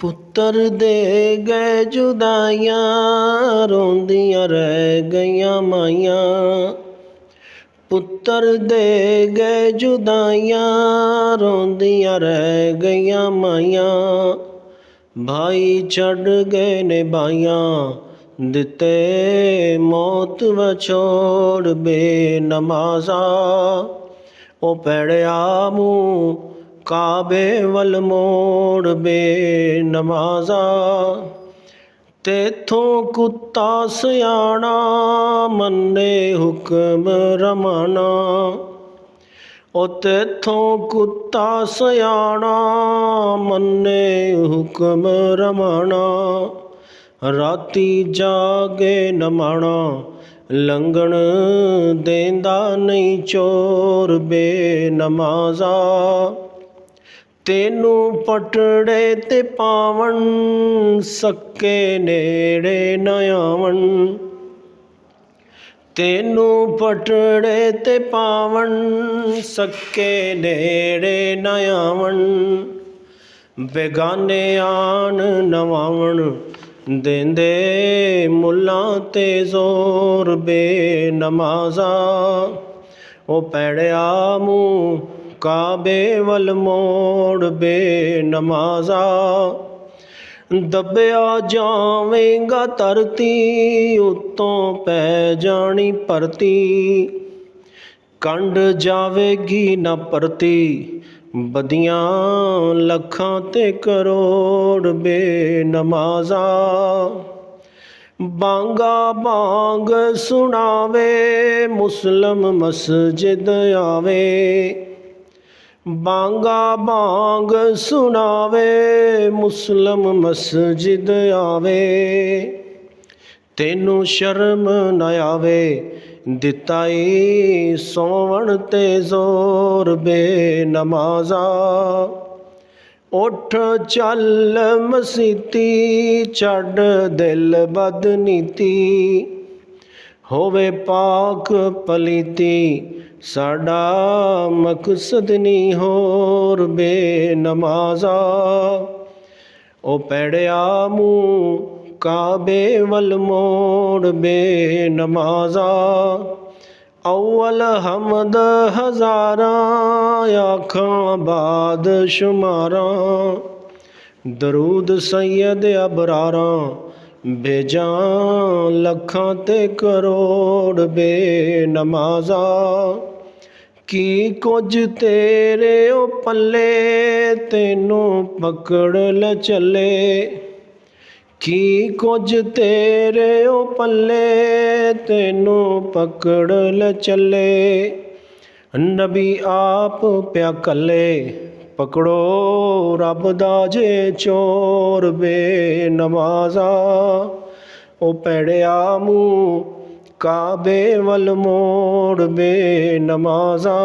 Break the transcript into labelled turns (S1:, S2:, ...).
S1: ਪੁੱਤਰ ਦੇ ਗਏ ਜੁਦਾਈਆਂ, ਰੋਂਦੀਆਂ ਰਹਿ ਗਈਆਂ ਮਾਈਆਂ। ਪੁੱਤਰ ਦੇ ਗਏ ਜੁਦਾਈਆਂ, ਰੋਂਦੀਆਂ ਰਹਿ ਗਈਆਂ ਮਾਈਆਂ। ਭਾਈ ਛੱਡ ਗਏ ਨੇ ਬਾਈਆਂ, ਦਿੱਤੇ ਮੌਤ ਵਿਛੋੜ ਬੇਨਮਾਜ਼ਾ। ਉਹ ਭੈੜਿਆ ਮੂੰਹ ਕਾਬੇ ਵੱਲ ਮੋੜ ਬੇਨਮਾਜ਼ਾ। ਤੇਥੋਂ ਕੁੱਤਾ ਸਿਆਣਾ, ਮੰਨੇ ਹੁਕਮ ਰਮਾਣਾ। ਉਹ ਤੇਥੋਂ ਕੁੱਤਾ ਸਿਆਣਾ, ਮੰਨੇ ਹੁਕਮ ਰਮਾਣਾ। ਰਾਤੀ ਜਾਗੇ ਨਮਾਣਾ, ਲੰਘਣ ਦੇਂਦਾ ਨਹੀਂ ਚੋਰ ਬੇਨਮਾਜ਼ਾ। ਤੈਨੂੰ ਪਟੜੇ ਤੇ ਪਾਵਣ, ਸੱਕੇ ਨੇੜੇ ਨਾ ਆਵਣ। ਤੈਨੂੰ ਪਟੜੇ ਤੇ ਪਾਵਣ, ਸੱਕੇ ਨੇੜੇ ਨਾ ਆਵਣ। ਬੇਗਾਨੇ ਆਣ ਨਵਾਵਣ, ਦੇਂਦੇ ਮੁੱਲਾਂ ਤੇ ਜ਼ੋਰ ਬੇਨਮਾਜ਼ਾ। ਉਹ ਭੈੜਿਆ ਮੂੰਹ ਕਾਬੇ ਵੱਲ ਮੋੜ ਬੇਨਮਾਜ਼ਾ। ਦੱਬਿਆ ਜਾਵੇਂਗਾ ਧਰਤੀ, ਉੱਤੋਂ ਪੈ ਜਾਣੀ ਭਰਤੀ। ਕੰਡ ਜਾਵੇਗੀ ਨਾ ਪਰਤੀ, ਬਦੀਆਂ ਲੱਖਾਂ ਤੇ ਕਰੋੜ ਬੇਨਮਾਜ਼ਾ। ਬਾਂਗਾ ਬਾਂਗ ਸੁਣਾਵੇ, ਮੁਸਲਮ ਮਸਜਿਦ ਆਵੇ। ਬਾਂਗਾ ਬਾਂਗ ਸੁਣਾਵੇ, ਮੁਸਲਮ ਮਸਜਿਦ ਆਵੇ। ਤੈਨੂੰ ਸ਼ਰਮ ਨਾ ਆਵੇ, ਦਿੱਤਾ ਈ ਸੌਵਣ ਤੇ ਜ਼ੋਰ ਬੇਨਮਾਜ਼ਾ। ਉੱਠ ਚੱਲ ਮਸੀਤੀ, ਛੱਡ ਦਿਲ ਬਦਨੀਤੀ। ਹੋਵੇ ਪਾਕ ਪਲੀਤੀ, ਸਾਡਾ ਮਕਸਦ ਨੀ ਹੋਰ ਬੇਨਮਾਜ਼ਾ। ਉਹ ਭੈੜਿਆ ਮੂੰਹ ਕਾਬੇ ਵੱਲ ਮੋੜ ਬੇਨਮਾਜ਼ਾ। ਅੱਵਲ ਹਮਦ ਹਜ਼ਾਰਾਂ, ਆਖਾਂ ਬਾਦ ਸ਼ੁਮਾਰਾਂ। ਦਰੂਦ ਸੱਯਦ ਅਬਰਾਰਾਂ, ਭੇਜਾਂ ਲੱਖਾਂ ਤੇ ਕਰੋੜ ਬੇਨਮਾਜ਼ਾ। ਕੀ ਕੁਝ ਤੇਰੇ ਉਹ ਪੱਲੇ, ਤੈਨੂੰ ਪਕੜ ਲੈ ਚੱਲੇ। ਕੀ ਕੁਝ ਤੇਰੇ ਉਹ ਪੱਲੇ, ਤੈਨੂੰ ਪਕੜ ਲੈ ਚੱਲੇ। ਨਬੀ ਆਪ ਪਿਆ ਕੱਲੇ, ਪਕੜੋ ਰੱਬ ਦਾ ਜੇ ਚੋਰ ਬੇਨਮਾਜ਼ਾ। ਉਹ ਭੈੜਿਆ ਮੂੰਹ ਕਾਬੇ ਵੱਲ ਮੋੜ ਬੇਨਮਾਜ਼ਾ।